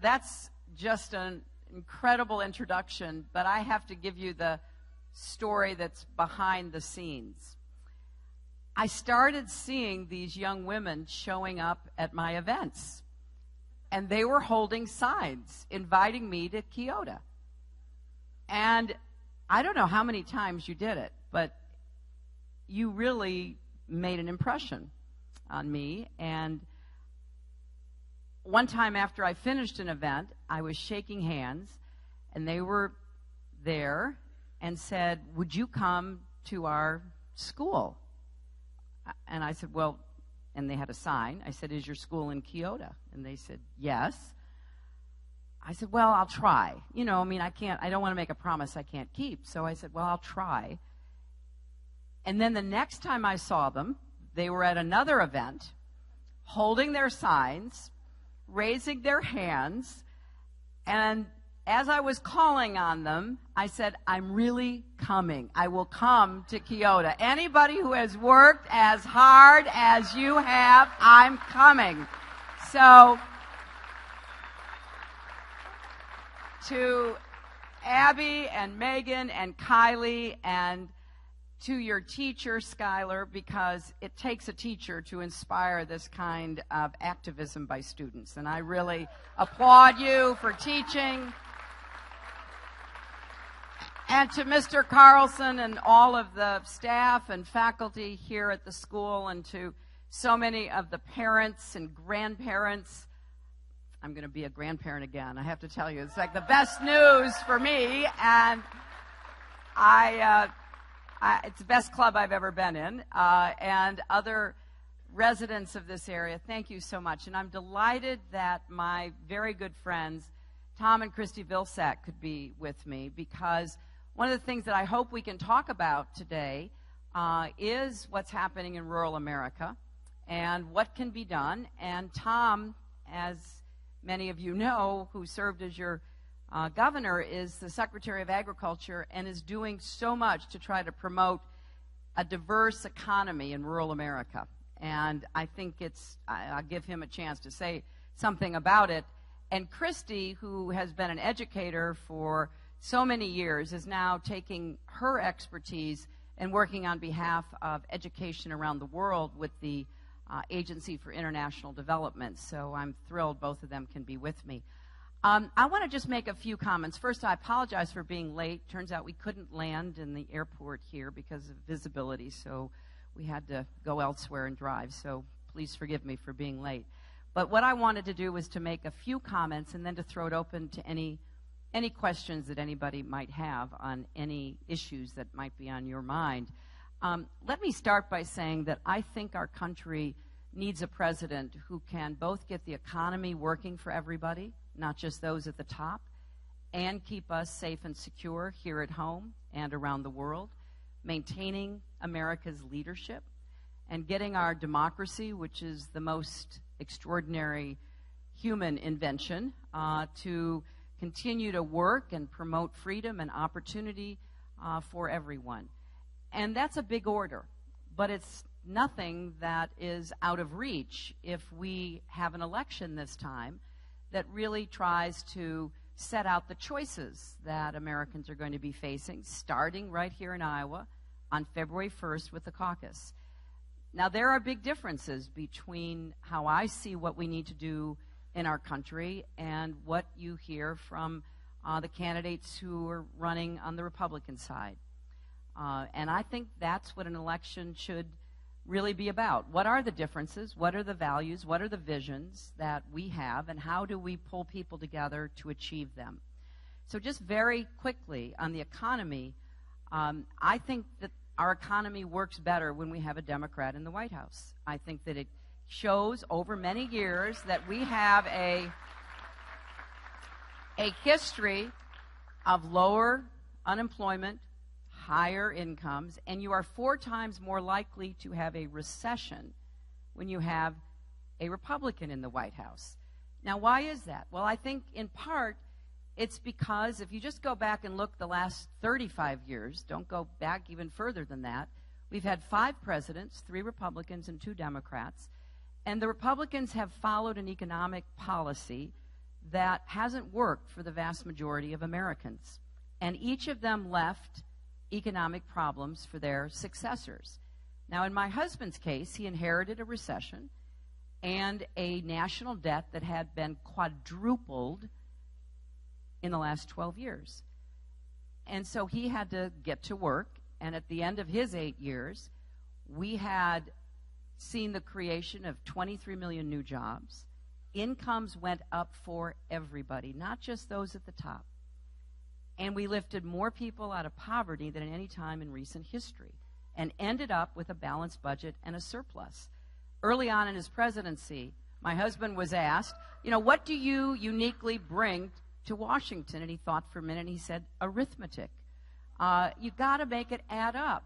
that's just an incredible introduction, but I have to give you the story that's behind the scenes. I started seeing these young women showing up at my events, and they were holding signs inviting me to Keota. And I don't know how many times you did it, but you really made an impression on me. And one time after I finished an event, I was shaking hands, and they were there and said, "Would you come to our school?" And I said, "Well," and they had a sign. I said, "Is your school in Keota?" And they said, "Yes." I said, "Well, I'll try. I don't want to make a promise I can't keep." So I said, "Well, I'll try." And then the next time I saw them, they were at another event, holding their signs, raising their hands, and as I was calling on them, I said, "I'm really coming. I will come to Keota. Anybody who has worked as hard as you have, I'm coming." So, to Abby and Megan and Kylie, and to your teacher, Skylar, because it takes a teacher to inspire this kind of activism by students. And I really applaud you for teaching. And to Mr. Carlson and all of the staff and faculty here at the school, and to so many of the parents and grandparents. I'm going to be a grandparent again, I have to tell you. It's like the best news for me, and it's the best club I've ever been in, and other residents of this area, thank you so much. And I'm delighted that my very good friends, Tom and Christy Vilsack, could be with me, because one of the things that I hope we can talk about today is what's happening in rural America and what can be done. And Tom, as many of you know, who served as your governor, is the Secretary of Agriculture and is doing so much to try to promote a diverse economy in rural America. And I think I'll give him a chance to say something about it. And Christy, who has been an educator for so many years, is now taking her expertise and working on behalf of education around the world with the Agency for International Development. So I'm thrilled both of them can be with me. I want to just make a few comments. First, I apologize for being late. Turns out we couldn't land in the airport here because of visibility, so we had to go elsewhere and drive. So please forgive me for being late. But what I wanted to do was to make a few comments and then to throw it open to any questions that anybody might have on any issues that might be on your mind. Let me start by saying that I think our country needs a president who can both get the economy working for everybody, not just those at the top, and keep us safe and secure here at home and around the world, maintaining America's leadership, and getting our democracy, which is the most extraordinary human invention, to continue to work and promote freedom and opportunity for everyone. And that's a big order, but it's nothing that is out of reach if we have an election this time that really tries to set out the choices that Americans are going to be facing, starting right here in Iowa on February 1st with the caucus. Now, there are big differences between how I see what we need to do in our country and what you hear from the candidates who are running on the Republican side. And I think that's what an election should really be about. What are the differences? What are the values? What are the visions that we have? And how do we pull people together to achieve them? So just very quickly on the economy, I think that our economy works better when we have a Democrat in the White House. I think that it shows over many years that we have a history of lower unemployment, higher incomes, and you are 4 times more likely to have a recession when you have a Republican in the White House. Now, why is that? Well, I think in part it's because if you just go back and look the last 35 years, don't go back even further than that, we've had 5 presidents, 3 Republicans and 2 Democrats, and the Republicans have followed an economic policy that hasn't worked for the vast majority of Americans. And each of them left economic problems for their successors. Now, in my husband's case, he inherited a recession and a national debt that had been quadrupled in the last 12 years. And so he had to get to work, and at the end of his 8 years, we had seen the creation of 23 million new jobs. Incomes went up for everybody, not just those at the top. And we lifted more people out of poverty than at any time in recent history, and ended up with a balanced budget and a surplus. Early on in his presidency, my husband was asked, what do you uniquely bring to Washington? And he thought for a minute, and he said, arithmetic. You got to make it add up,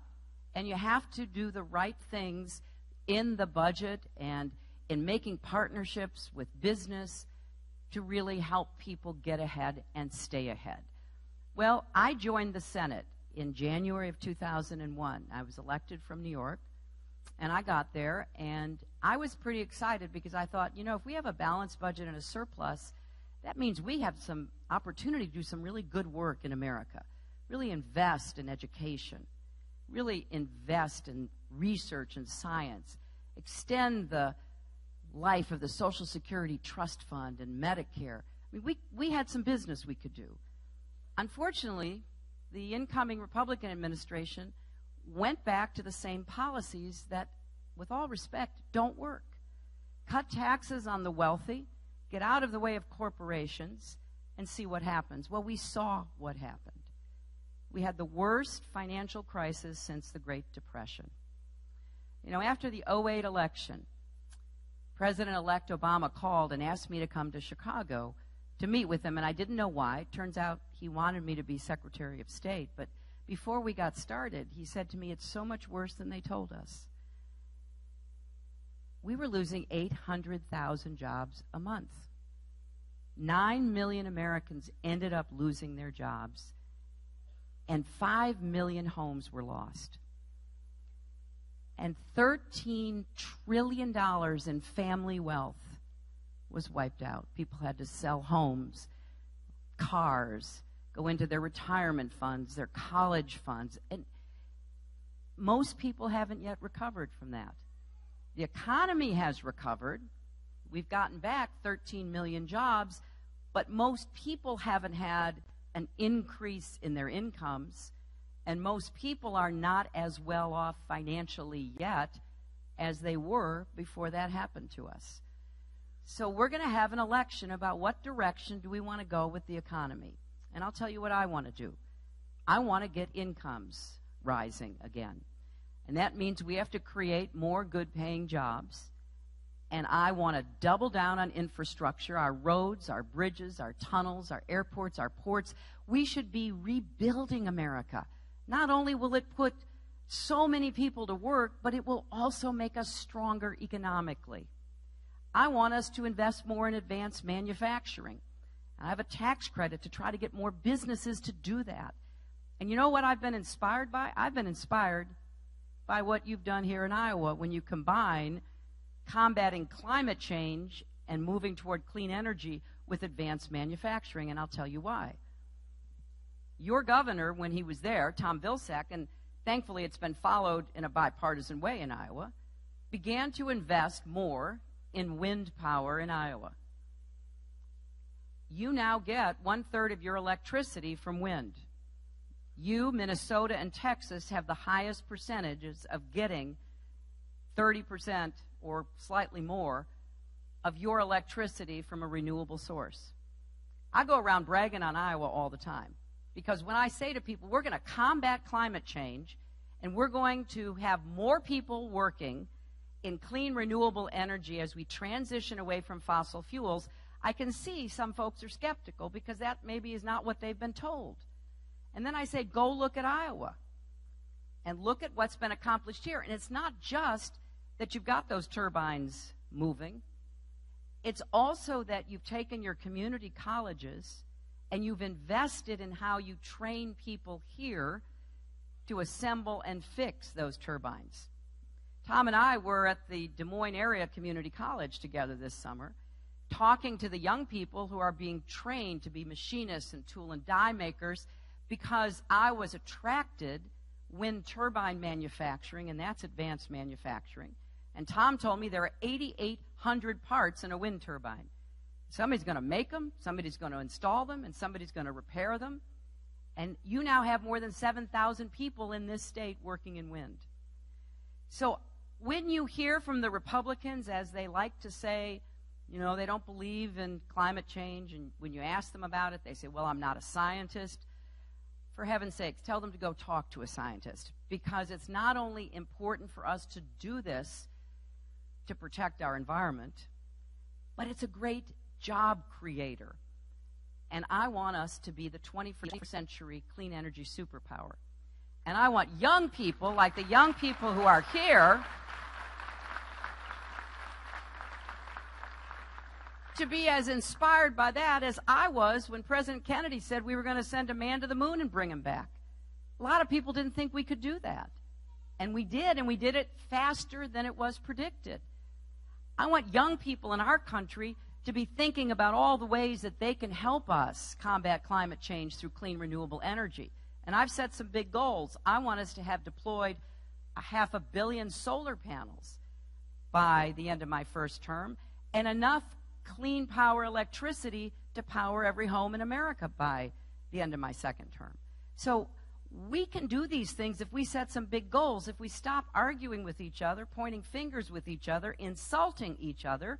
and you have to do the right things in the budget and in making partnerships with business to really help people get ahead and stay ahead. Well, I joined the Senate in January of 2001. I was elected from New York, and I got there, and I was pretty excited because I thought, if we have a balanced budget and a surplus, that means we have some opportunity to do some really good work in America, really invest in education, really invest in research and science, extend the life of the Social Security Trust Fund and Medicare. I mean, we had some business we could do. Unfortunately, the incoming Republican administration went back to the same policies that, with all respect, don't work. Cut taxes on the wealthy, get out of the way of corporations, and see what happens. Well, we saw what happened. We had the worst financial crisis since the Great Depression. After the 2008 election, President-elect Obama called and asked me to come to Chicago to meet with him, and I didn't know why. It turns out he wanted me to be Secretary of State, but before we got started, he said to me, it's so much worse than they told us. We were losing 800,000 jobs a month. 9 million Americans ended up losing their jobs, and 5 million homes were lost. And $13 trillion in family wealth was wiped out. People had to sell homes, cars, go into their retirement funds, their college funds. And most people haven't yet recovered from that. The economy has recovered. We've gotten back 13 million jobs, but most people haven't had an increase in their incomes, and most people are not as well off financially yet as they were before that happened to us. So we're going to have an election about what direction do we want to go with the economy. And I'll tell you what I want to do. I want to get incomes rising again. And that means we have to create more good-paying jobs. And I want to double down on infrastructure, our roads, our bridges, our tunnels, our airports, our ports. We should be rebuilding America. Not only will it put so many people to work, but it will also make us stronger economically. I want us to invest more in advanced manufacturing. I have a tax credit to try to get more businesses to do that. And you know what I've been inspired by? I've been inspired by what you've done here in Iowa when you combine combating climate change and moving toward clean energy with advanced manufacturing, and I'll tell you why. Your governor, when he was there, Tom Vilsack, and thankfully it's been followed in a bipartisan way in Iowa, began to invest more in wind power in Iowa. You now get 1/3 of your electricity from wind. You, Minnesota, and Texas have the highest percentages of getting 30% or slightly more of your electricity from a renewable source. I go around bragging on Iowa all the time because when I say to people, we're going to combat climate change and we're going to have more people working in clean renewable energy as we transition away from fossil fuels, I can see some folks are skeptical because that maybe is not what they've been told. And then I say, go look at Iowa and look at what's been accomplished here. And it's not just that you've got those turbines moving. It's also that you've taken your community colleges and you've invested in how you train people here to assemble and fix those turbines. Tom and I were at the Des Moines Area Community College together this summer, talking to the young people who are being trained to be machinists and tool and die makers, because I was attracted wind turbine manufacturing, and that's advanced manufacturing. And Tom told me there are 8,800 parts in a wind turbine. Somebody's going to make them, somebody's going to install them, and somebody's going to repair them. And you now have more than 7,000 people in this state working in wind. So when you hear from the Republicans, as they like to say, you know, they don't believe in climate change, and when you ask them about it, they say, well, I'm not a scientist. For heaven's sakes, tell them to go talk to a scientist, because it's not only important for us to do this to protect our environment, but it's a great job creator. And I want us to be the 21st century clean energy superpower. And I want young people, like the young people who are here, to be as inspired by that as I was when President Kennedy said we were going to send a man to the moon and bring him back. A lot of people didn't think we could do that. And we did it faster than it was predicted. I want young people in our country to be thinking about all the ways that they can help us combat climate change through clean, renewable energy. And I've set some big goals. I want us to have deployed 500 million solar panels by the end of my first term, and enough clean power electricity to power every home in America by the end of my second term. So we can do these things if we set some big goals, if we stop arguing with each other, pointing fingers with each other, insulting each other,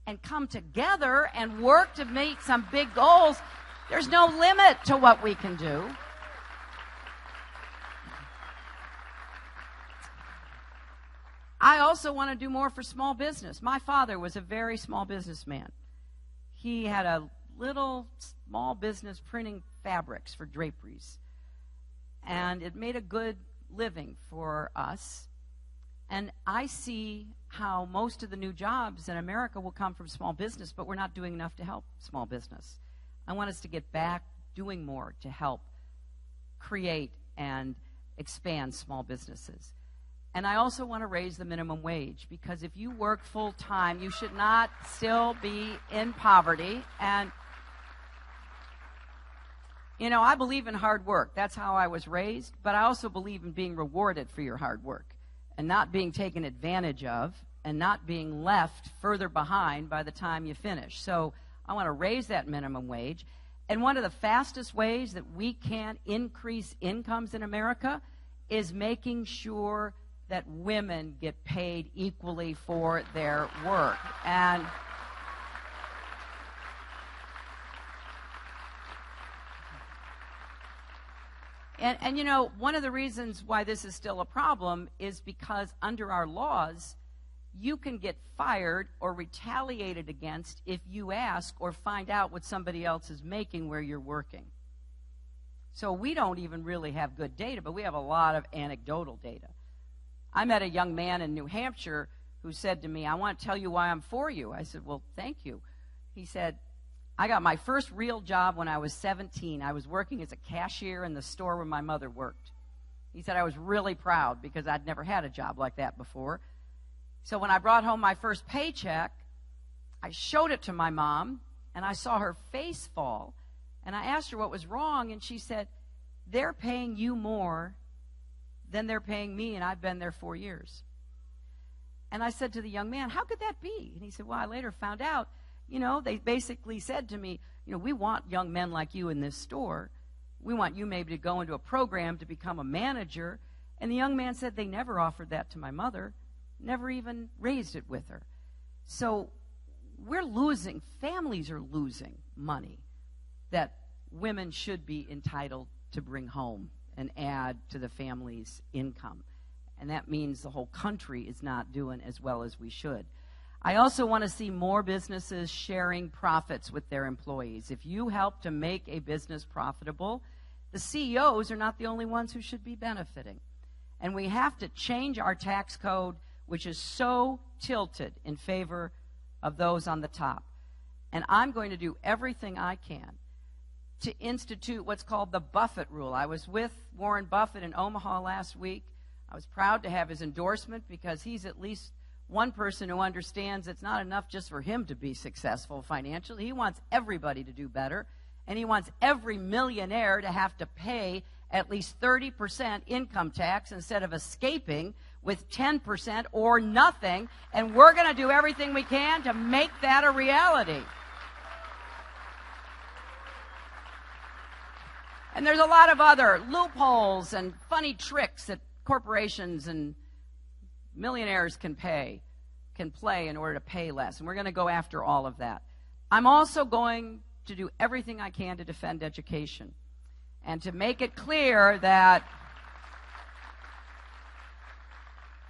and come together and work to meet some big goals. There's no limit to what we can do. I also want to do more for small business. My father was a very small businessman. He had a little small business printing fabrics for draperies. And it made a good living for us. And I see how most of the new jobs in America will come from small business, but we're not doing enough to help small business. I want us to get back doing more to help create and expand small businesses. And I also want to raise the minimum wage, because if you work full time, you should not still be in poverty. And you know, I believe in hard work. That's how I was raised. But I also believe in being rewarded for your hard work and not being taken advantage of and not being left further behind by the time you finish. So I want to raise that minimum wage. And one of the fastest ways that we can increase incomes in America is making sure that women get paid equally for their work. And you know, one of the reasons why this is still a problem is because under our laws, you can get fired or retaliated against if you ask or find out what somebody else is making where you're working. So we don't even really have good data, but we have a lot of anecdotal data. I met a young man in New Hampshire who said to me, I want to tell you why I'm for you. I said, well, thank you. He said, I got my first real job when I was 17. I was working as a cashier in the store where my mother worked. He said I was really proud because I'd never had a job like that before. So when I brought home my first paycheck, I showed it to my mom, and I saw her face fall. And I asked her what was wrong, and she said, they're paying you more than they're paying me, and I've been there 4 years. And I said to the young man, how could that be? And he said, well, I later found out, you know, they basically said to me, you know, we want young men like you in this store. We want you maybe to go into a program to become a manager. And the young man said they never offered that to my mother, never even raised it with her. So we're losing, families are losing money that women should be entitled to bring home and add to the family's income. And that means the whole country is not doing as well as we should. I also want to see more businesses sharing profits with their employees. If you help to make a business profitable, the CEOs are not the only ones who should be benefiting. And we have to change our tax code, which is so tilted in favor of those on the top. And I'm going to do everything I can to institute what's called the Buffett rule. I was with Warren Buffett in Omaha last week. I was proud to have his endorsement because he's at least one person who understands it's not enough just for him to be successful financially. He wants everybody to do better, and he wants every millionaire to have to pay at least 30% income tax instead of escaping with 10% or nothing, and we're going to do everything we can to make that a reality. And there's a lot of other loopholes and funny tricks that corporations and millionaires can play in order to pay less, and we're going to go after all of that. I'm also going to do everything I can to defend education and to make it clear that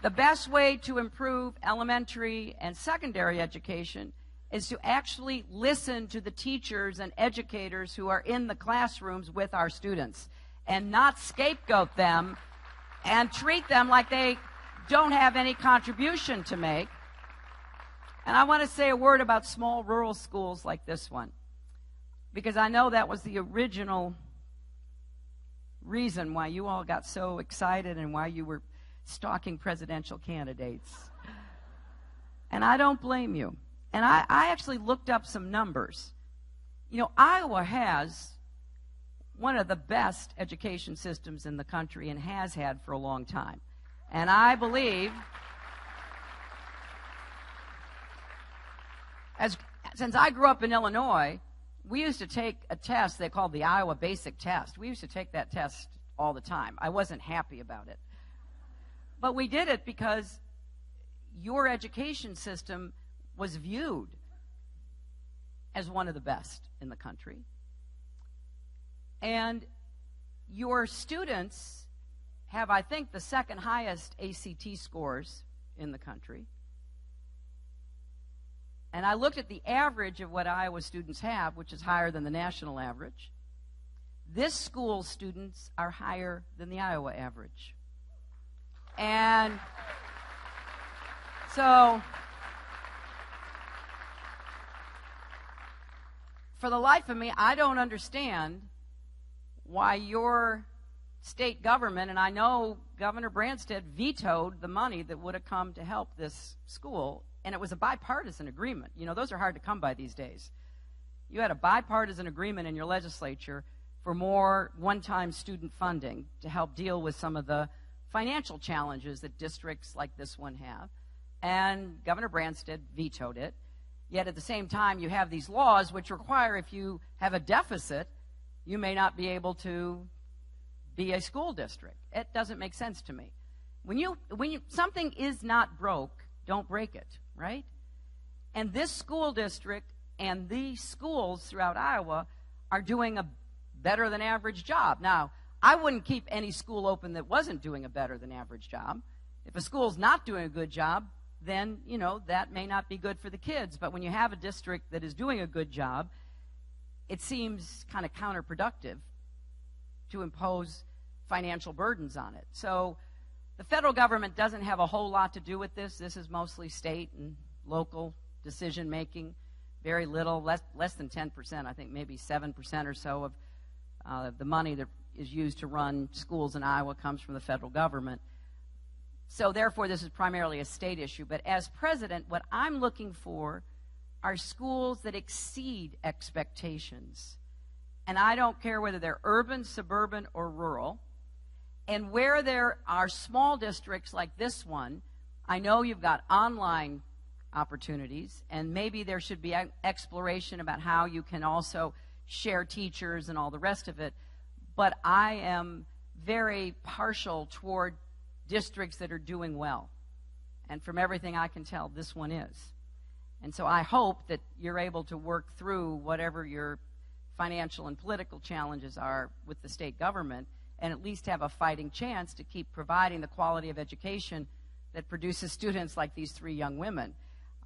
the best way to improve elementary and secondary education is to actually listen to the teachers and educators who are in the classrooms with our students and not scapegoat them and treat them like they don't have any contribution to make. And I want to say a word about small rural schools like this one, because I know that was the original reason why you all got so excited and why you were stalking presidential candidates. And I don't blame you. And I actually looked up some numbers. You know, Iowa has one of the best education systems in the country and has had for a long time. And I believe, since I grew up in Illinois, we used to take a test they called the Iowa Basic Test. We used to take that test all the time. I wasn't happy about it. But we did it because your education system was viewed as one of the best in the country. And your students have, I think, the second highest ACT scores in the country. And I looked at the average of what Iowa students have, which is higher than the national average. This school's students are higher than the Iowa average. And so, for the life of me, I don't understand why your state government, and I know Governor Branstad vetoed the money that would have come to help this school, and it was a bipartisan agreement. You know, those are hard to come by these days. You had a bipartisan agreement in your legislature for more one-time student funding to help deal with some of the financial challenges that districts like this one have, and Governor Branstad vetoed it. Yet at the same time, you have these laws which require if you have a deficit, you may not be able to be a school district. It doesn't make sense to me. When something is not broke, don't break it, right? And this school district and these schools throughout Iowa are doing a better than average job. Now, I wouldn't keep any school open that wasn't doing a better than average job. If a school's not doing a good job, then, you know, that may not be good for the kids. But when you have a district that is doing a good job, it seems kind of counterproductive to impose financial burdens on it. So the federal government doesn't have a whole lot to do with this. This is mostly state and local decision making. Very little, less than 10%, I think maybe 7% or so of the money that is used to run schools in Iowa comes from the federal government. So therefore, this is primarily a state issue. But as president, what I'm looking for are schools that exceed expectations. And I don't care whether they're urban, suburban, or rural. And where there are small districts like this one, I know you've got online opportunities, and maybe there should be exploration about how you can also share teachers and all the rest of it. But I am very partial toward districts that are doing well. And from everything I can tell, this one is. And so I hope that you're able to work through whatever your financial and political challenges are with the state government and at least have a fighting chance to keep providing the quality of education that produces students like these three young women.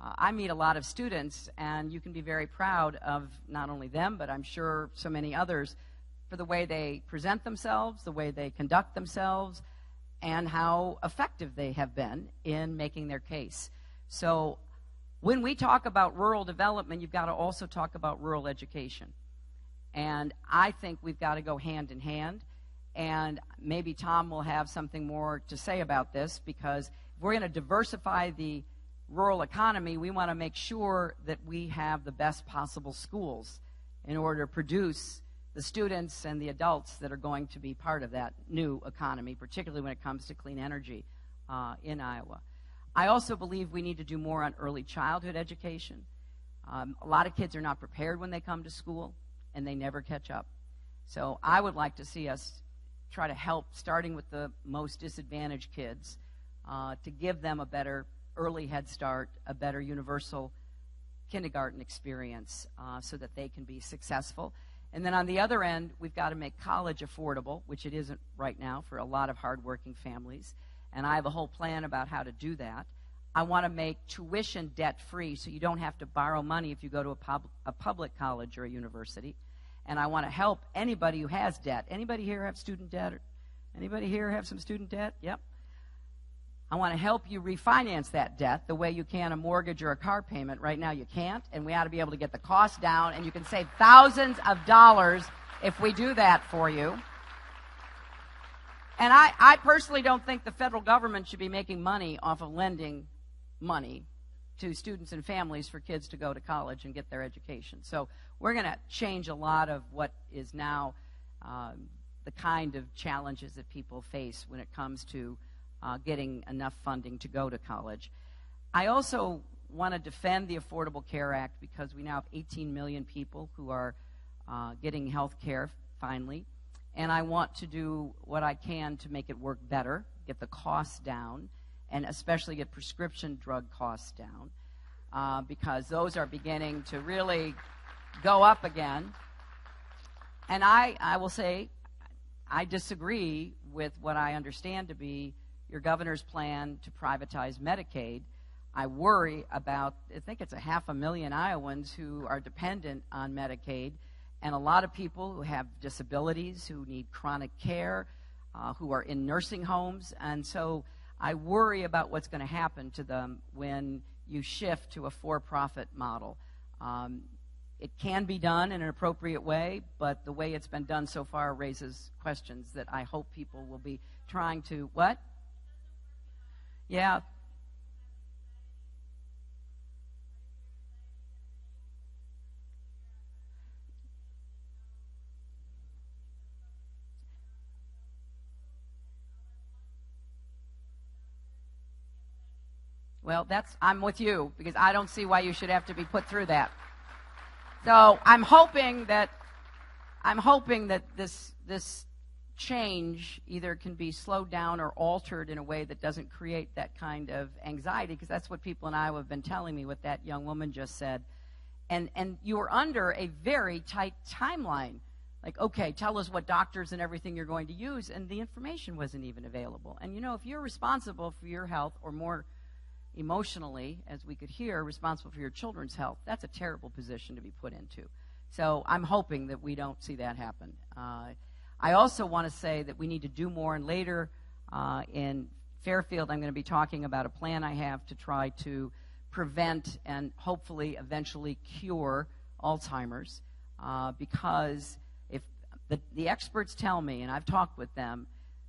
I meet a lot of students, and you can be very proud of not only them, but I'm sure so many others, for the way they present themselves, the way they conduct themselves, and how effective they have been in making their case. So when we talk about rural development, you've got to also talk about rural education. And I think we've got to go hand in hand. And maybe Tom will have something more to say about this, because if we're going to diversify the rural economy, we want to make sure that we have the best possible schools in order to produce the students and the adults that are going to be part of that new economy, particularly when it comes to clean energy in Iowa. I also believe we need to do more on early childhood education. A lot of kids are not prepared when they come to school, and they never catch up. So I would like to see us try to help, starting with the most disadvantaged kids, to give them a better early head start, a better universal kindergarten experience so that they can be successful. And then on the other end, we've got to make college affordable, which it isn't right now for a lot of hardworking families. And I have a whole plan about how to do that. I want to make tuition debt-free so you don't have to borrow money if you go to a public college or a university. And I want to help anybody who has debt. Anybody here have student debt? Anybody here have some student debt? Yep. I want to help you refinance that debt the way you can a mortgage or a car payment. Right now you can't, and we ought to be able to get the cost down, and you can save thousands of dollars if we do that for you. And I personally don't think the federal government should be making money off of lending money to students and families for kids to go to college and get their education. So we're going to change a lot of what is now the kind of challenges that people face when it comes to getting enough funding to go to college. I also want to defend the Affordable Care Act because we now have 18 million people who are getting health care finally. And I want to do what I can to make it work better, get the costs down, and especially get prescription drug costs down because those are beginning to really go up again. And I will say I disagree with what I understand to be your governor's plan to privatize Medicaid. I worry about, I think it's 500,000 Iowans who are dependent on Medicaid, and a lot of people who have disabilities, who need chronic care, who are in nursing homes. And so I worry about what's going to happen to them when you shift to a for-profit model. It can be done in an appropriate way, but the way it's been done so far raises questions that I hope people will be trying to, what? Yeah. Well, I'm with you because I don't see why you should have to be put through that. So I'm hoping that this change either can be slowed down or altered in a way that doesn't create that kind of anxiety, because that's what people in Iowa have been telling me, what that young woman just said. And you are under a very tight timeline. Like, okay, tell us what doctors and everything you're going to use, and the information wasn't even available. And, if you're responsible for your health, or more emotionally, as we could hear, responsible for your children's health, that's a terrible position to be put into. So I'm hoping that we don't see that happen. I also want to say that we need to do more, and later in Fairfield I'm going to be talking about a plan I have to try to prevent and hopefully eventually cure Alzheimer's, because if the experts tell me, and I've talked with them,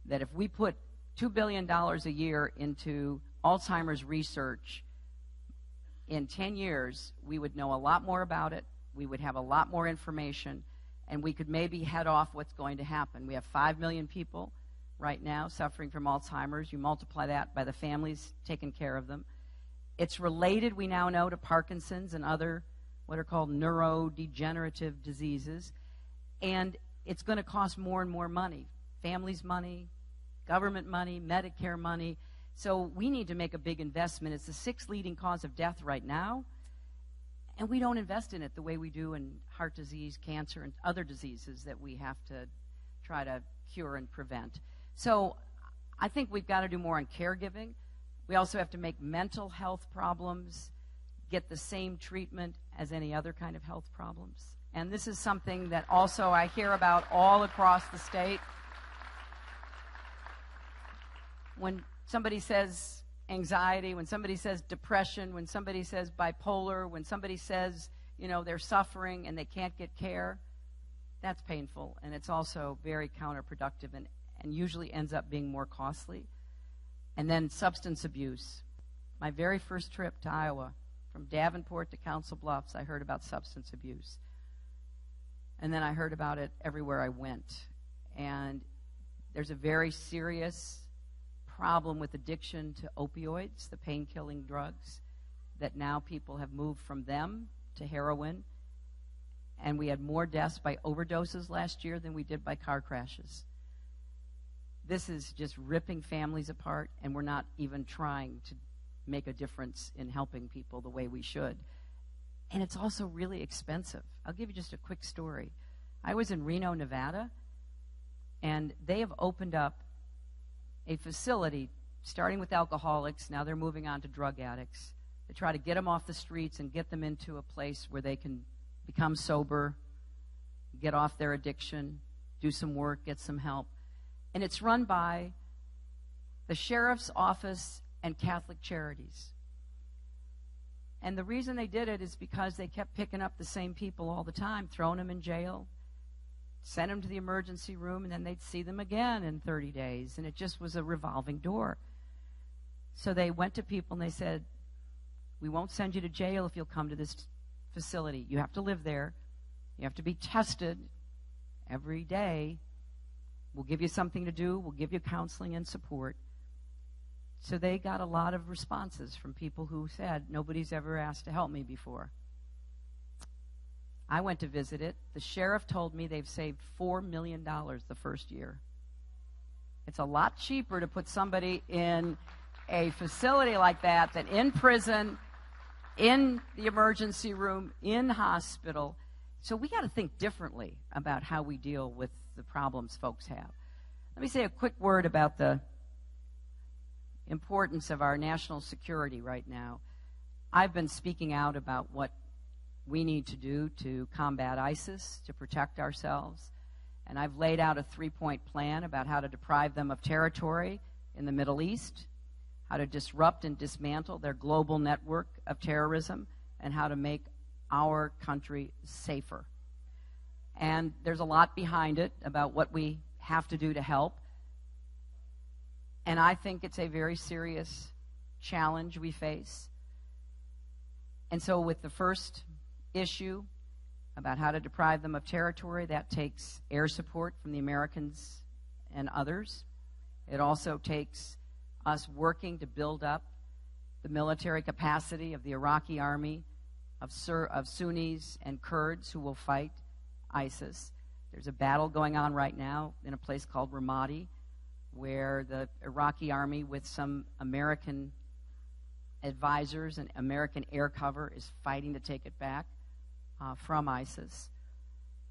that if we put $2 billion a year into Alzheimer's research, in 10 years, we would know a lot more about it, we would have a lot more information, and we could maybe head off what's going to happen. We have 5 million people right now suffering from Alzheimer's. You multiply that by the families taking care of them. It's related, we now know, to Parkinson's and other what are called neurodegenerative diseases, and it's going to cost more and more money. Families' money, government money, Medicare money. So we need to make a big investment. It's the 6th leading cause of death right now, and we don't invest in it the way we do in heart disease, cancer, and other diseases that we have to try to cure and prevent. So I think we've got to do more on caregiving. We also have to make mental health problems get the same treatment as any other kind of health problems. And this is something that also I hear about all across the state. When somebody says anxiety, when somebody says depression, when somebody says bipolar, when somebody says, they're suffering and they can't get care, that's painful. And it's also very counterproductive and usually ends up being more costly. And then substance abuse. My very first trip to Iowa, from Davenport to Council Bluffs, I heard about substance abuse. And then I heard about it everywhere I went. And there's a very serious problem with addiction to opioids, the pain-killing drugs, that now people have moved from them to heroin. And we had more deaths by overdoses last year than we did by car crashes. This is just ripping families apart, and we're not even trying to make a difference in helping people the way we should. And it's also really expensive. I'll give you just a quick story. I was in Reno, Nevada, and they have opened up a facility starting with alcoholics. Now they're moving on to drug addicts to try to get them off the streets and get them into a place where they can become sober, get off their addiction, do some work, get some help. And it's run by the sheriff's office and Catholic Charities. And the reason they did it is because they kept picking up the same people all the time, throwing them in jail, sent them to the emergency room, and then they'd see them again in 30 days. And it just was a revolving door. So they went to people and they said, we won't send you to jail if you'll come to this facility. You have to live there. You have to be tested every day. We'll give you something to do. We'll give you counseling and support. So they got a lot of responses from people who said, nobody's ever asked to help me before. I went to visit it. The sheriff told me they've saved $4 million the first year. It's a lot cheaper to put somebody in a facility like that than in prison, in the emergency room, in hospital. So we got to think differently about how we deal with the problems folks have. Let me say a quick word about the importance of our national security right now. I've been speaking out about what we need to do to combat ISIS, to protect ourselves. And I've laid out a 3-point plan about how to deprive them of territory in the Middle East, how to disrupt and dismantle their global network of terrorism, and how to make our country safer. And there's a lot behind it about what we have to do to help. And I think it's a very serious challenge we face. And so with the first issue about how to deprive them of territory, that takes air support from the Americans and others. It also takes us working to build up the military capacity of the Iraqi army, of Sunnis and Kurds who will fight ISIS. There's a battle going on right now in a place called Ramadi, where the Iraqi army, with some American advisors and American air cover, is fighting to take it back from ISIS.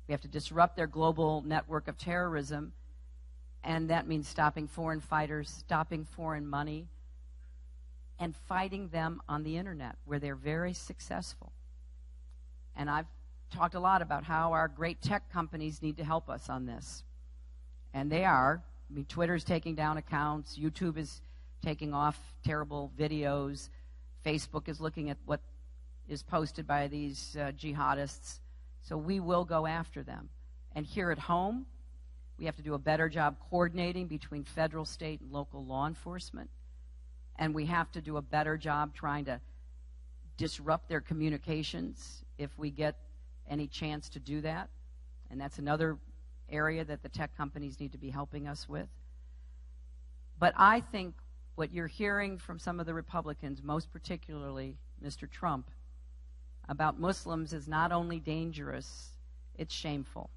We have to disrupt their global network of terrorism, and that means stopping foreign fighters, stopping foreign money, and fighting them on the internet, where they're very successful. And I've talked a lot about how our great tech companies need to help us on this. And they are. I mean, Twitter's taking down accounts. YouTube is taking off terrible videos. Facebook is looking at what is posted by these jihadists. So we will go after them. And here at home, we have to do a better job coordinating between federal, state, and local law enforcement. And we have to do a better job trying to disrupt their communications if we get any chance to do that. And that's another area that the tech companies need to be helping us with. But I think what you're hearing from some of the Republicans, most particularly Mr. Trump, about Muslims is not only dangerous, it's shameful.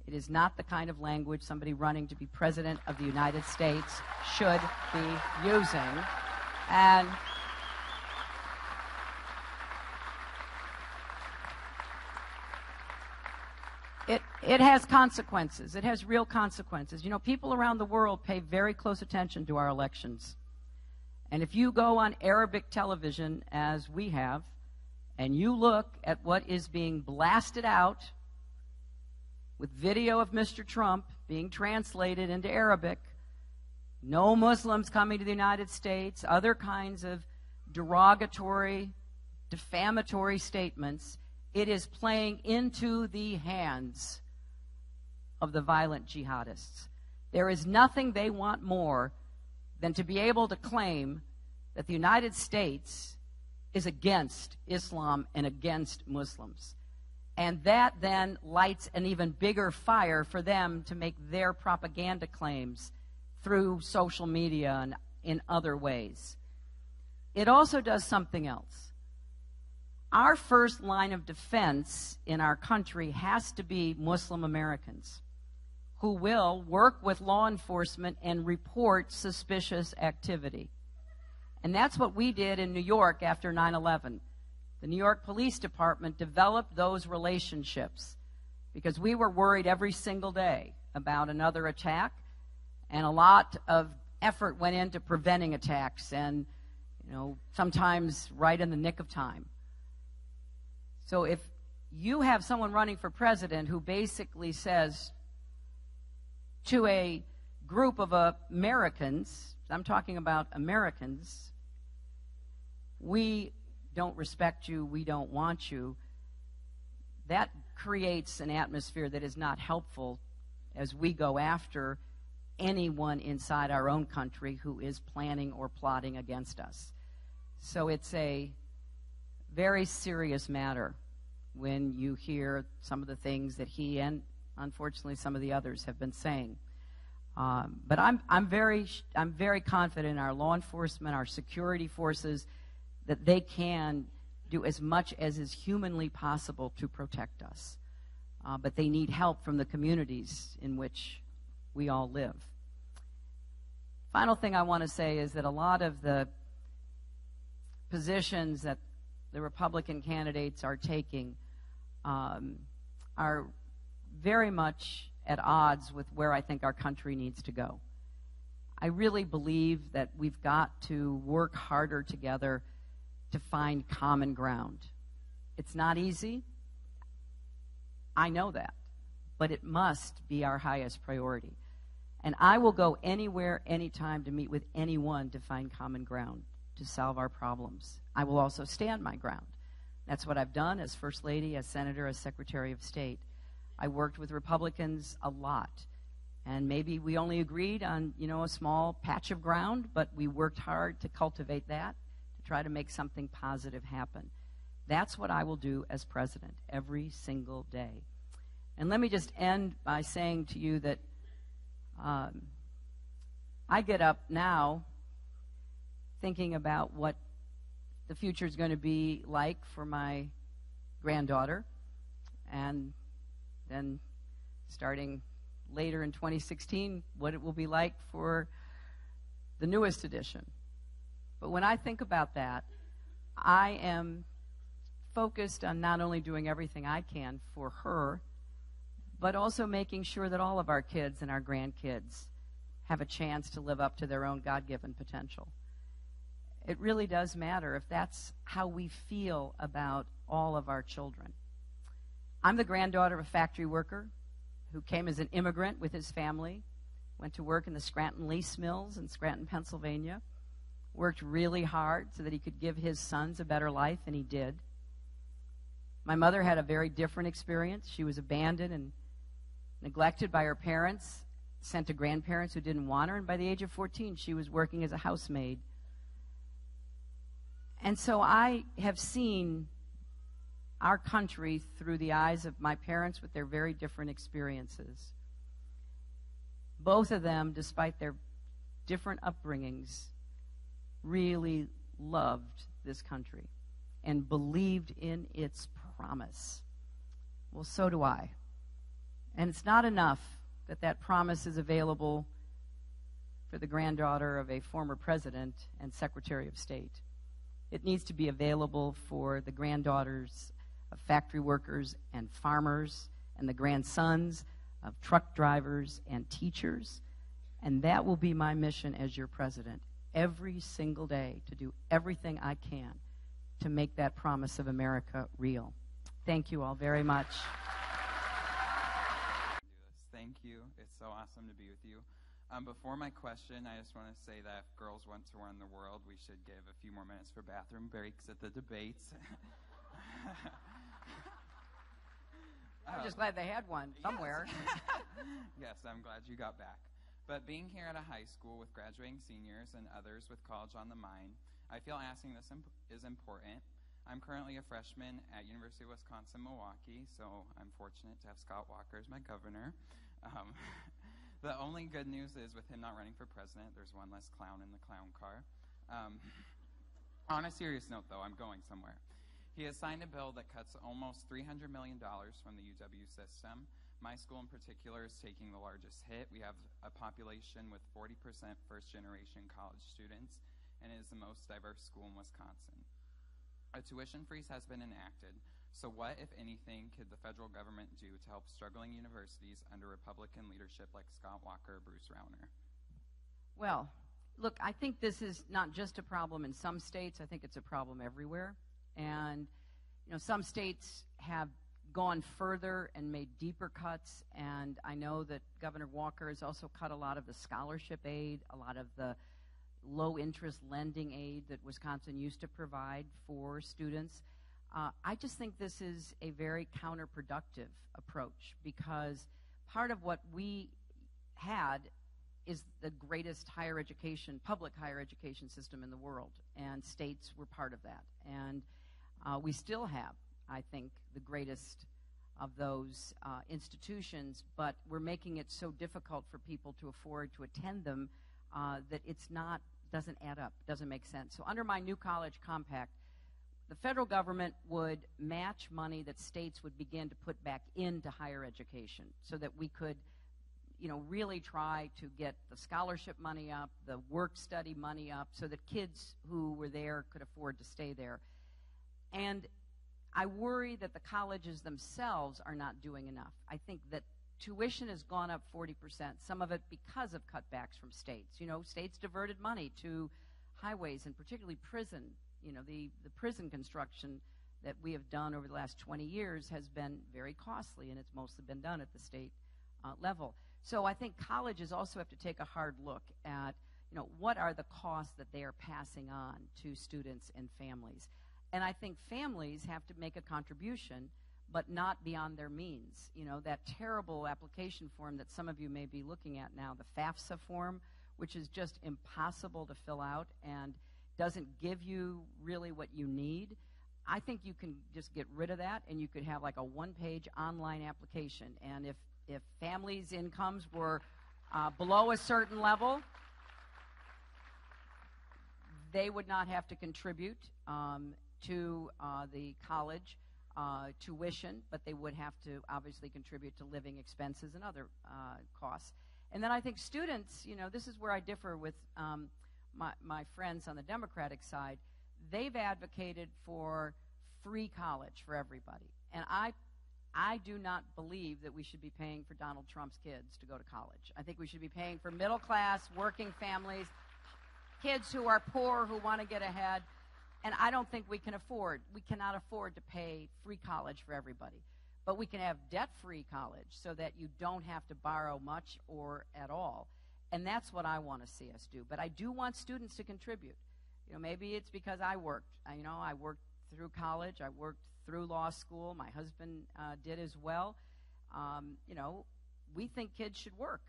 It is not the kind of language somebody running to be president of the United States should be using. And it has consequences. It has real consequences. You know, people around the world pay very close attention to our elections. And if you go on Arabic television, as we have, and you look at what is being blasted out with video of Mr. Trump being translated into Arabic, no Muslims coming to the United States, other kinds of derogatory, defamatory statements, it is playing into the hands of the violent jihadists. There is nothing they want more than to be able to claim that the United States is against Islam and against Muslims. And that then lights an even bigger fire for them to make their propaganda claims through social media and in other ways. It also does something else. Our first line of defense in our country has to be Muslim Americans who will work with law enforcement and report suspicious activity. And that's what we did in New York after 9/11. The New York Police Department developed those relationships because we were worried every single day about another attack, and a lot of effort went into preventing attacks and, sometimes right in the nick of time. So if you have someone running for president who basically says to a group of Americans, I'm talking about Americans, we don't respect you, we don't want you, that creates an atmosphere that is not helpful as we go after anyone inside our own country who is planning or plotting against us. So it's a very serious matter when you hear some of the things that he and unfortunately some of the others have been saying. But I'm very confident in our law enforcement, our security forces, that they can do as much as is humanly possible to protect us. But they need help from the communities in which we all live. Final thing I want to say is that a lot of the positions that the Republican candidates are taking are very much at odds with where I think our country needs to go. I really believe that we've got to work harder together to find common ground. It's not easy. I know that. But it must be our highest priority. And I will go anywhere, anytime to meet with anyone to find common ground, to solve our problems. I will also stand my ground. That's what I've done as First Lady, as Senator, as Secretary of State. I worked with Republicans a lot. And maybe we only agreed on, a small patch of ground, but we worked hard to cultivate that, to try to make something positive happen. That's what I will do as president every single day. And let me just end by saying to you that I get up now thinking about what the future is going to be like for my granddaughter, and then starting later in 2016, what it will be like for the newest edition. But when I think about that, I am focused on not only doing everything I can for her, but also making sure that all of our kids and our grandkids have a chance to live up to their own God-given potential. It really does matter if that's how we feel about all of our children. I'm the granddaughter of a factory worker who came as an immigrant with his family, went to work in the Scranton Lease Mills in Scranton, Pennsylvania, worked really hard so that he could give his sons a better life, and he did. My mother had a very different experience. She was abandoned and neglected by her parents, sent to grandparents who didn't want her, and by the age of 14, she was working as a housemaid. And so I have seen our country through the eyes of my parents with their very different experiences. Both of them, despite their different upbringings, really loved this country and believed in its promise. Well, so do I. And it's not enough that that promise is available for the granddaughter of a former president and Secretary of State. It needs to be available for the granddaughters of factory workers and farmers and the grandsons of truck drivers and teachers. And that will be my mission as your president every single day, to do everything I can to make that promise of America real. Thank you all very much. Thank you. It's so awesome to be with you. Before my question, I just want to say that if girls want to run the world, we should give a few more minutes for bathroom breaks at the debates. I'm just glad they had one somewhere. Yes, I'm glad you got back. But being here at a high school with graduating seniors and others with college on the mind, I feel asking this is important. I'm currently a freshman at University of Wisconsin-Milwaukee, so I'm fortunate to have Scott Walker as my governor. The only good news is with him not running for president, there's one less clown in the clown car. On a serious note, though, I'm going somewhere. He has signed a bill that cuts almost $300 million from the UW system. My school in particular is taking the largest hit. We have a population with 40% first-generation college students, and it is the most diverse school in Wisconsin. A tuition freeze has been enacted, so what, if anything, could the federal government do to help struggling universities under Republican leadership like Scott Walker or Bruce Rauner? Well, look, I think this is not just a problem in some states. I think it's a problem everywhere. And, some states have gone further and made deeper cuts, and I know that Governor Walker has also cut a lot of the scholarship aid, a lot of the low-interest lending aid that Wisconsin used to provide for students. I just think this is a very counterproductive approach, because part of what we had is the greatest higher education, public higher education system in the world, and states were part of that. And we still have, I think, the greatest of those institutions, but we're making it so difficult for people to afford to attend them that doesn't add up, doesn't make sense. So under my new college compact, the federal government would match money that states would begin to put back into higher education so that we could really try to get the scholarship money up, the work study money up, so that kids who were there could afford to stay there. And I worry that the colleges themselves are not doing enough. I think that tuition has gone up 40%, some of it because of cutbacks from states. States diverted money to highways and particularly prison. The prison construction that we have done over the last 20 years has been very costly, and it's mostly been done at the state level. So I think colleges also have to take a hard look at, what are the costs that they are passing on to students and families. And I think families have to make a contribution, but not beyond their means. That terrible application form that some of you may be looking at now, the FAFSA form, which is just impossible to fill out and doesn't give you really what you need. I think you can just get rid of that, and you could have like a one-page online application. And if families' incomes were below a certain level, they would not have to contribute to the college tuition, but they would have to obviously contribute to living expenses and other costs. And then I think students, this is where I differ with my friends on the Democratic side. They've advocated for free college for everybody. And I do not believe that we should be paying for Donald Trump's kids to go to college. I think we should be paying for middle-class, working families, kids who are poor, who want to get ahead. And I don't think we cannot afford to pay free college for everybody. But we can have debt-free college so that you don't have to borrow much or at all. And that's what I want to see us do. But I do want students to contribute. Maybe it's because I worked. I worked through college. I worked through law school. My husband did as well. We think kids should work.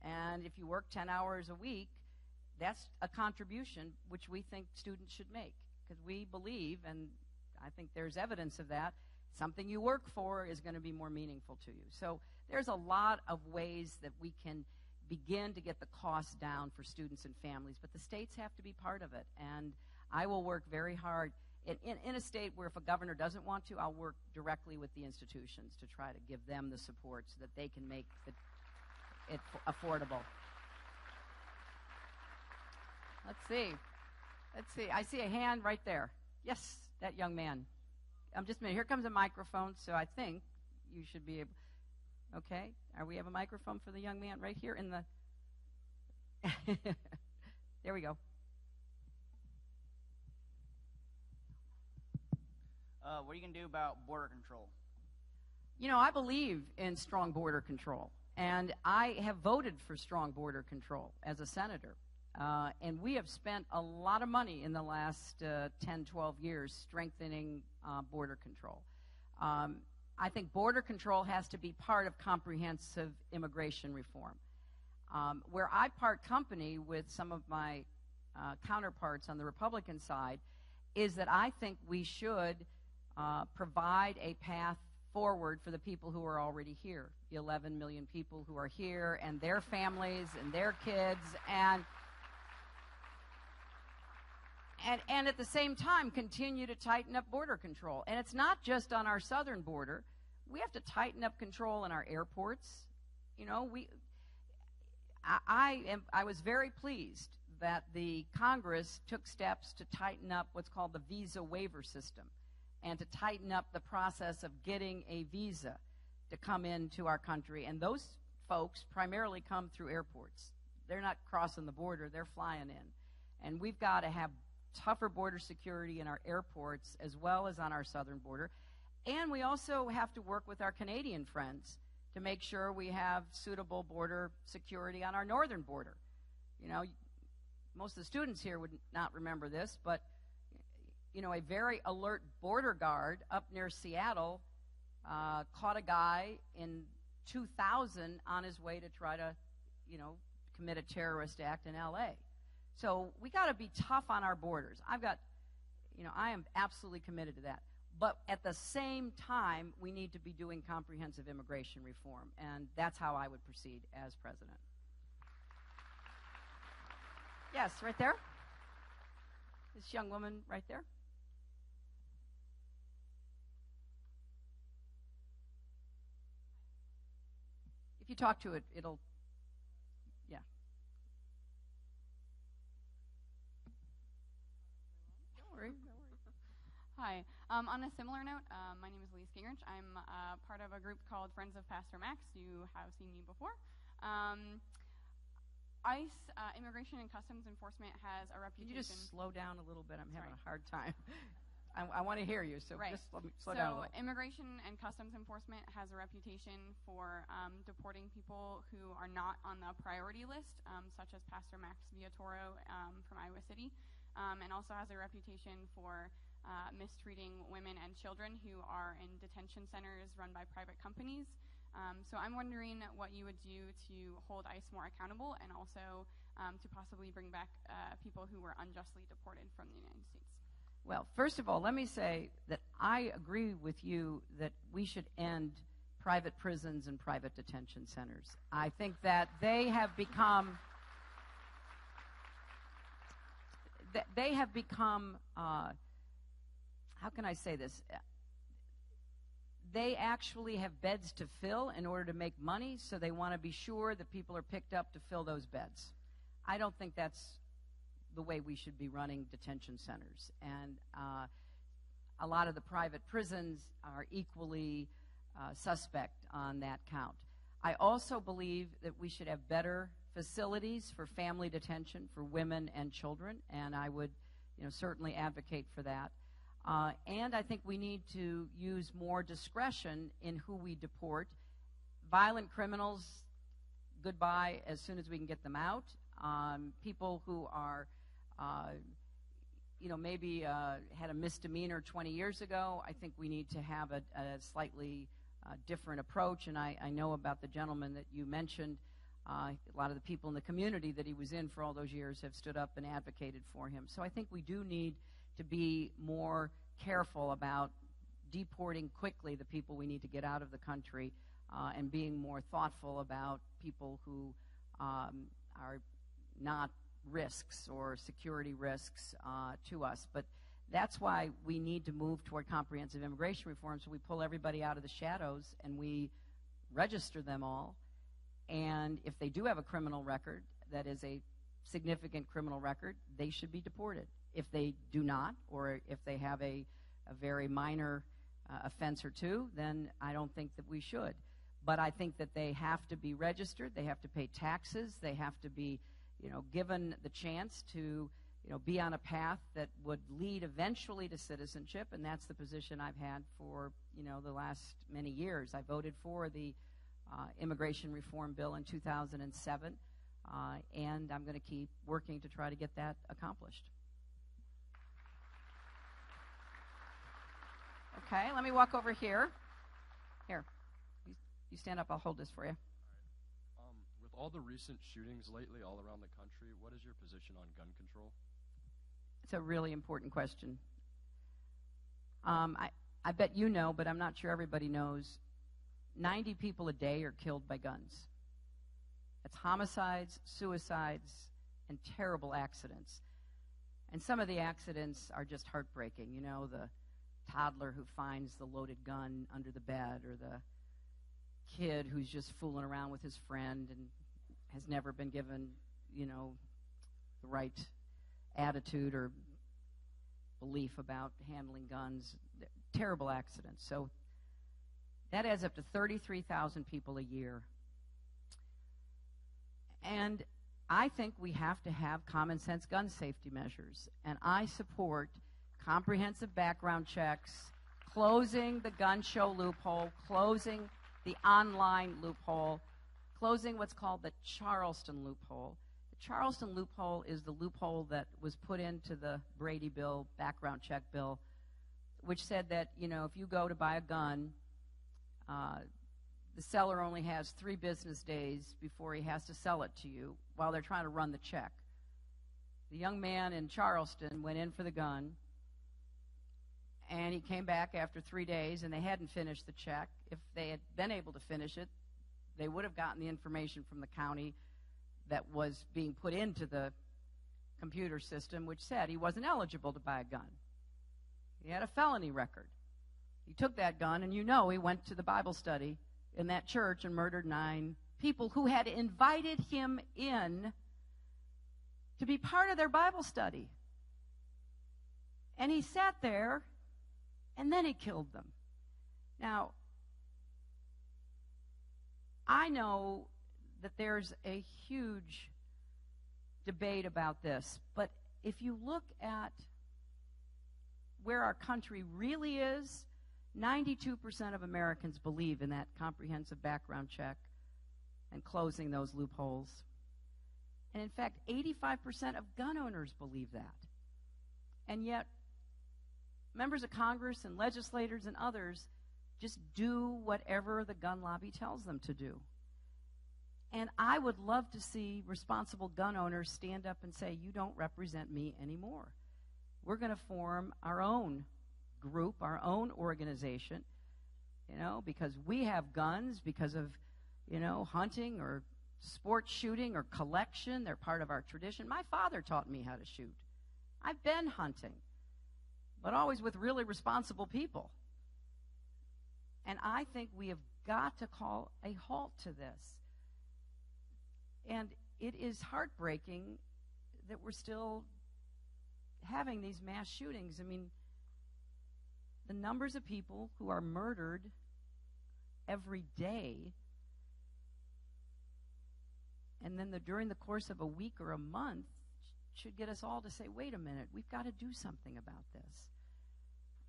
And if you work 10 hours a week, that's a contribution which we think students should make. Because we believe, and I think there's evidence of that, something you work for is going to be more meaningful to you. So there's a lot of ways that we can begin to get the costs down for students and families, but the states have to be part of it. And I will work very hard in a state where if a governor doesn't want to, I'll work directly with the institutions to try to give them the support so that they can make it affordable. Let's see. I see a hand right there. Yes, that young man. Just a minute. Here comes a microphone, so I think you should be able. Okay. We have a microphone for the young man right here in the. There we go. What are you going to do about border control? I believe in strong border control, and I have voted for strong border control as a senator. And we have spent a lot of money in the last 10, 12 years strengthening border control. I think border control has to be part of comprehensive immigration reform. Where I part company with some of my counterparts on the Republican side is that I think we should provide a path forward for the people who are already here, the 11 million people who are here and their families and their kids, and at the same time continue to tighten up border control. And it's not just on our southern border. We have to tighten up control in our airports. You know, I was very pleased that the Congress took steps to tighten up what's called the visa waiver system and to tighten up the process of getting a visa to come into our country. And those folks primarily come through airports. They're not crossing the border, they're flying in. And we've got to have tougher border security in our airports as well as on our southern border. And we also have to work with our Canadian friends to make sure we have suitable border security on our northern border. You know, most of the students here would not remember this, but, you know, a very alert border guard up near Seattle caught a guy in 2000 on his way to try to, you know, commit a terrorist act in L.A. So we got to be tough on our borders. I am absolutely committed to that. But at the same time, we need to be doing comprehensive immigration reform, and that's how I would proceed as president. Yes, right there. This young woman right there. If you talk to it, it'll, yeah. Don't worry. Hi. On a similar note, my name is Elise Gingrich. I'm part of a group called Friends of Pastor Max. You have seen me before. ICE, Immigration and Customs Enforcement, has a reputation. Can you just slow down a little bit? I'm having a hard time. I want to hear you, so just let me slow down a little. Immigration and Customs Enforcement has a reputation for deporting people who are not on the priority list, such as Pastor Max Villatoro from Iowa City, and also has a reputation for mistreating women and children who are in detention centers run by private companies. So I'm wondering what you would do to hold ICE more accountable and also to possibly bring back people who were unjustly deported from the United States. Well, first of all, let me say that I agree with you that we should end private prisons and private detention centers. I think that they have become how can I say this? They actually have beds to fill in order to make money, so they want to be sure that people are picked up to fill those beds. I don't think that's the way we should be running detention centers. And a lot of the private prisons are equally suspect on that count. I also believe that we should have better facilities for family detention for women and children, and I would certainly advocate for that. And I think we need to use more discretion in who we deport. Violent criminals, goodbye as soon as we can get them out. People who are, maybe had a misdemeanor 20 years ago, I think we need to have a slightly different approach. And I know about the gentleman that you mentioned. A lot of the people in the community that he was in for all those years have stood up and advocated for him. So I think we do need to be more careful about deporting quickly the people we need to get out of the country and being more thoughtful about people who are not risks or security risks to us. But that's why we need to move toward comprehensive immigration reform, so we pull everybody out of the shadows and we register them all. And if they do have a criminal record that is a significant criminal record, they should be deported. If they do not, or if they have a very minor offense or two, then I don't think that we should. But I think that they have to be registered, they have to pay taxes, they have to be given the chance to be on a path that would lead eventually to citizenship, and that's the position I've had for the last many years. I voted for the immigration reform bill in 2007, and I'm going to keep working to try to get that accomplished. Okay, let me walk over here. Here, you stand up, I'll hold this for you. With all the recent shootings lately all around the country, what is your position on gun control? It's a really important question. I bet you know, but I'm not sure everybody knows, 90 people a day are killed by guns. That's homicides, suicides, and terrible accidents. And some of the accidents are just heartbreaking. You know, the toddler who finds the loaded gun under the bed, or the kid who's just fooling around with his friend and has never been given, you know, the right attitude or belief about handling guns. Terrible accidents. So that adds up to 33,000 people a year. And I think we have to have common sense gun safety measures. And I support comprehensive background checks, closing the gun show loophole, closing the online loophole, closing what's called the Charleston loophole. The Charleston loophole is the loophole that was put into the Brady bill, background check bill, which said that, you know, if you go to buy a gun, the seller only has 3 business days before he has to sell it to you while they're trying to run the check. The young man in Charleston went in for the gun, and he came back after 3 days, and they hadn't finished the check. If they had been able to finish it, they would have gotten the information from the county that was being put into the computer system, which said he wasn't eligible to buy a gun. He had a felony record. He took that gun, and you know he went to the Bible study in that church and murdered 9 people who had invited him in to be part of their Bible study. And he sat there, and then he killed them. Now, I know that there's a huge debate about this, but if you look at where our country really is, 92% of Americans believe in that comprehensive background check and closing those loopholes. And in fact, 85% of gun owners believe that. And yet, members of Congress and legislators and others just do whatever the gun lobby tells them to do. And I would love to see responsible gun owners stand up and say, you don't represent me anymore. We're going to form our own group, our own organization, you know, because we have guns because of, you know, hunting or sports shooting or collection. They're part of our tradition. My father taught me how to shoot. I've been hunting, but always with really responsible people. And I think we have got to call a halt to this. And it is heartbreaking that we're still having these mass shootings. I mean, the numbers of people who are murdered every day, and then during the course of a week or a month, should get us all to say, wait a minute, we've got to do something about this.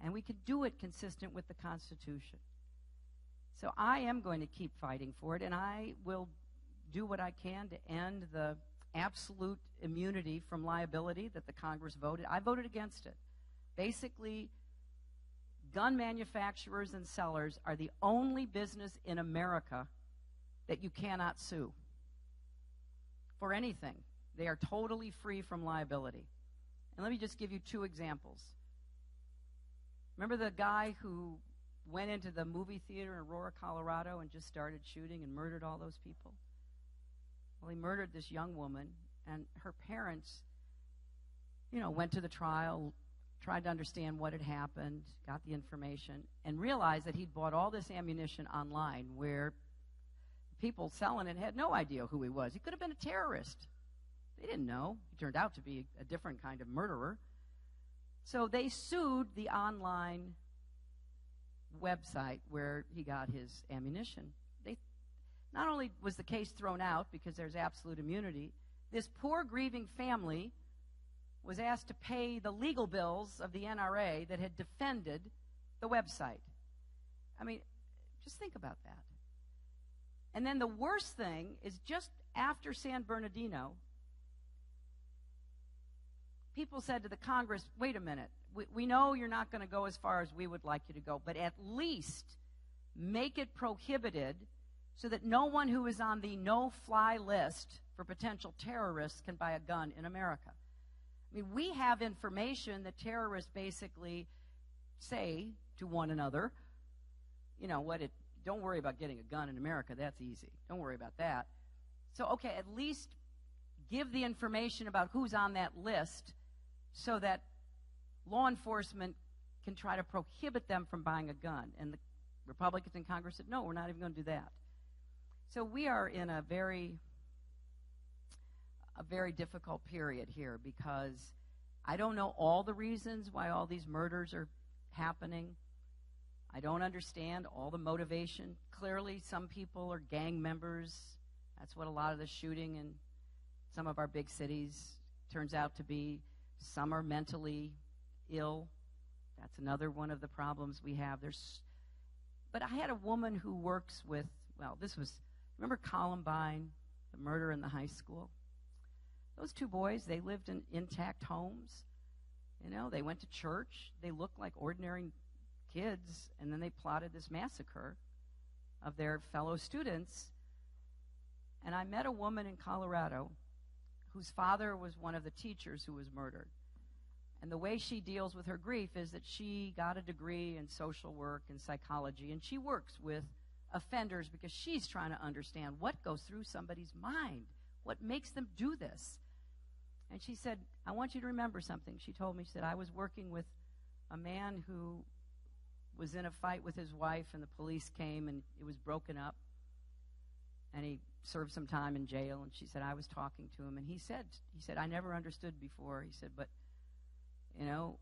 And we could do it consistent with the Constitution. So I am going to keep fighting for it, and I will do what I can to end the absolute immunity from liability that the Congress voted. I voted against it. Basically, gun manufacturers and sellers are the only business in America that you cannot sue for anything. They are totally free from liability. And let me just give you 2 examples. Remember the guy who went into the movie theater in Aurora, Colorado, and just started shooting and murdered all those people? Well, he murdered this young woman, and her parents, you know, went to the trial, tried to understand what had happened, got the information, and realized that he'd bought all this ammunition online where people selling it had no idea who he was. He could have been a terrorist. They didn't know. He turned out to be a different kind of murderer. So they sued the online website where he got his ammunition. Not only was the case thrown out because there's absolute immunity, this poor grieving family was asked to pay the legal bills of the NRA that had defended the website. I mean, just think about that. And then the worst thing is just after San Bernardino, people said to the Congress, wait a minute, we know you're not going to go as far as we would like you to go, but at least make it prohibited so that no one who is on the no-fly list for potential terrorists can buy a gun in America. I mean, we have information that terrorists basically say to one another, you know what, don't worry about getting a gun in America, that's easy. Don't worry about that. So, okay, at least give the information about who's on that list so that law enforcement can try to prohibit them from buying a gun. And the Republicans in Congress said, no, we're not even going to do that. So we are in a very difficult period here, because I don't know all the reasons why all these murders are happening. I don't understand all the motivation. Clearly, some people are gang members. That's what a lot of the shooting in some of our big cities turns out to be. Some are mentally ill. That's another one of the problems we have. But I had a woman who works with, remember Columbine, the murder in the high school? Those two boys, they lived in intact homes. You know, they went to church. They looked like ordinary kids, and then they plotted this massacre of their fellow students. And I met a woman in Colorado whose father was one of the teachers who was murdered. And the way she deals with her grief is that she got a degree in social work and psychology, and she works with offenders because she's trying to understand what goes through somebody's mind, what makes them do this. And she said, I want you to remember something. She told me, she said, I was working with a man who was in a fight with his wife, and the police came, and it was broken up, and he served some time in jail. And she said, I was talking to him, and he said, I never understood before. He said, but, you know,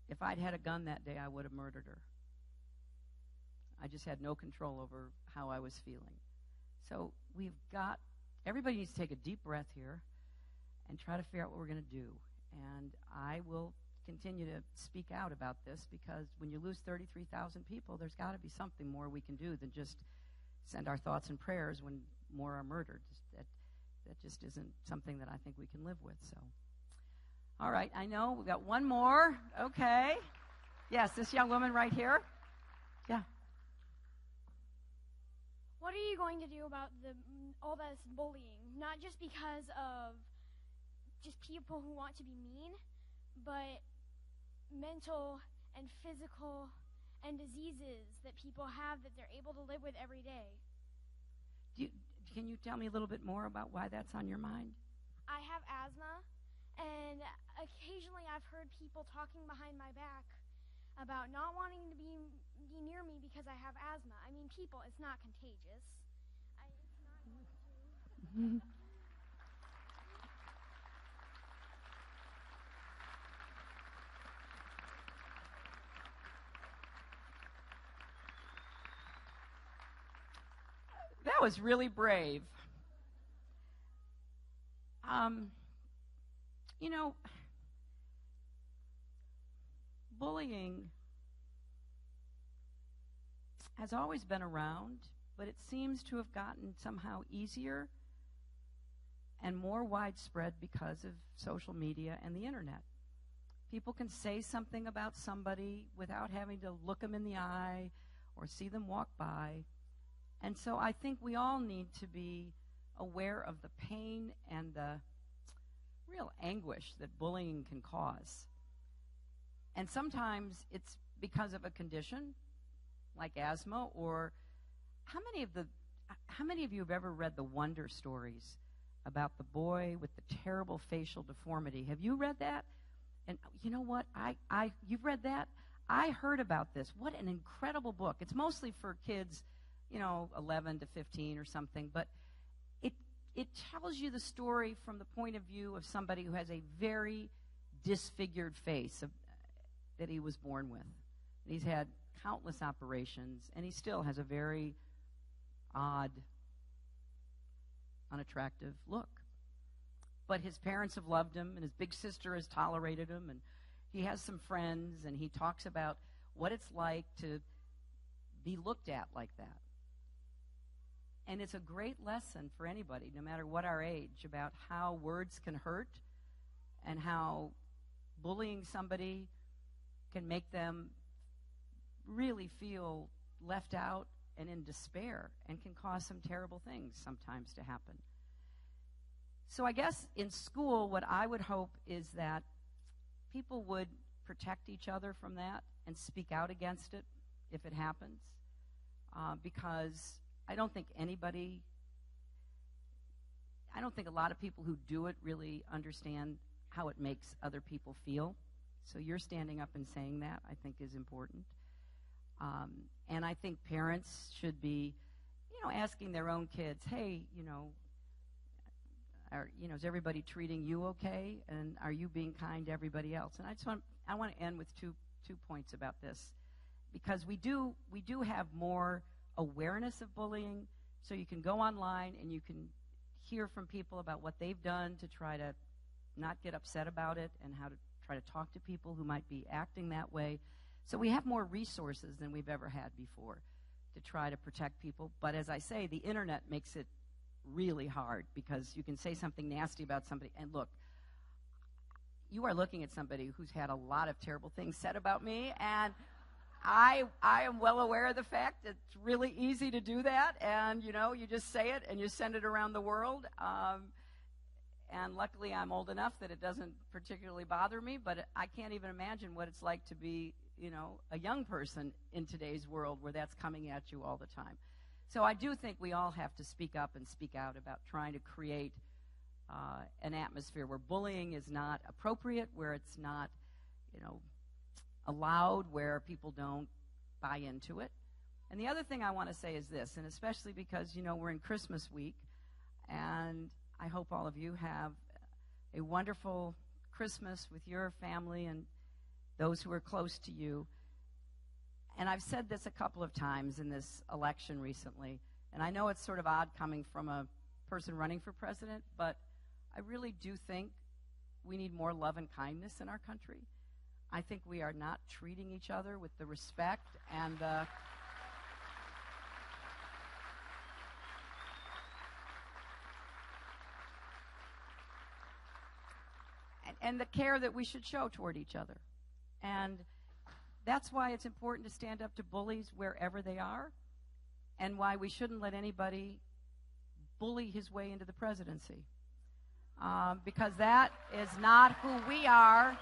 if I'd had a gun that day, I would have murdered her. I just had no control over how I was feeling. So everybody needs to take a deep breath here and try to figure out what we're going to do. And I will continue to speak out about this, because when you lose 33,000 people, there's got to be something more we can do than just send our thoughts and prayers when more are murdered. That just isn't something that I think we can live with. So, all right, I know we've got one more. Okay. Yes, this young woman right here. Yeah. What are you going to do about all this bullying? Not just because of just people who want to be mean, but mental and physical and diseases that people have that they're able to live with every day. Can you tell me a little bit more about why that's on your mind? I have asthma, and occasionally I've heard people talking behind my back about not wanting to be near me because I have asthma. I mean, people, it's not contagious. It's not going to. That was really brave. You know, bullying has always been around, but it seems to have gotten somehow easier and more widespread because of social media and the internet. People can say something about somebody without having to look them in the eye or see them walk by. And so I think we all need to be aware of the pain and the real anguish that bullying can cause. And sometimes it's because of a condition like asthma, or how many of you have ever read the Wonder Stories about the boy with the terrible facial deformity? Have you read that? And you know what? You've read that? I heard about this. What an incredible book. It's mostly for kids, 11 to 15 or something, but it tells you the story from the point of view of somebody who has a very disfigured face that he was born with. And he's had countless operations, and he still has a very odd, unattractive look. But his parents have loved him, and his big sister has tolerated him, and he has some friends, and he talks about what it's like to be looked at like that. And it's a great lesson for anybody, no matter what our age, about how words can hurt and how bullying somebody can make them really feel left out and in despair and can cause some terrible things sometimes to happen. So I guess in school, what I would hope is that people would protect each other from that and speak out against it if it happens, because I don't think a lot of people who do it really understand how it makes other people feel. So you're standing up and saying that, I think, is important. And I think parents should be, asking their own kids, hey, is everybody treating you okay? And are you being kind to everybody else? And I want to end with two points about this, because we do have more awareness of bullying. So you can go online and you can hear from people about what they've done to try to not get upset about it and how to try to talk to people who might be acting that way. So we have more resources than we've ever had before to try to protect people. But as I say, the internet makes it really hard, because you can say something nasty about somebody, and look, you are looking at somebody who's had a lot of terrible things said about me, and I am well aware of the fact that it's really easy to do that, and you just say it and you send it around the world. And luckily I'm old enough that it doesn't particularly bother me, but I can't even imagine what it's like to be, a young person in today's world where that's coming at you all the time. So I do think we all have to speak up and speak out about trying to create an atmosphere where bullying is not appropriate, where it's not, allowed, where people don't buy into it. And the other thing I want to say is this, and especially because, we're in Christmas week, and I hope all of you have a wonderful Christmas with your family and those who are close to you. And I've said this a couple of times in this election recently, and I know it's sort of odd coming from a person running for president, but I really do think we need more love and kindness in our country. I think we are not treating each other with the respect and and the care that we should show toward each other. And that's why it's important to stand up to bullies wherever they are, and why we shouldn't let anybody bully his way into the presidency. Because that is not who we are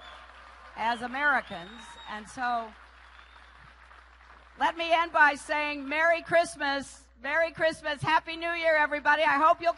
as Americans. And so let me end by saying Merry Christmas, Happy New Year, everybody. I hope you'll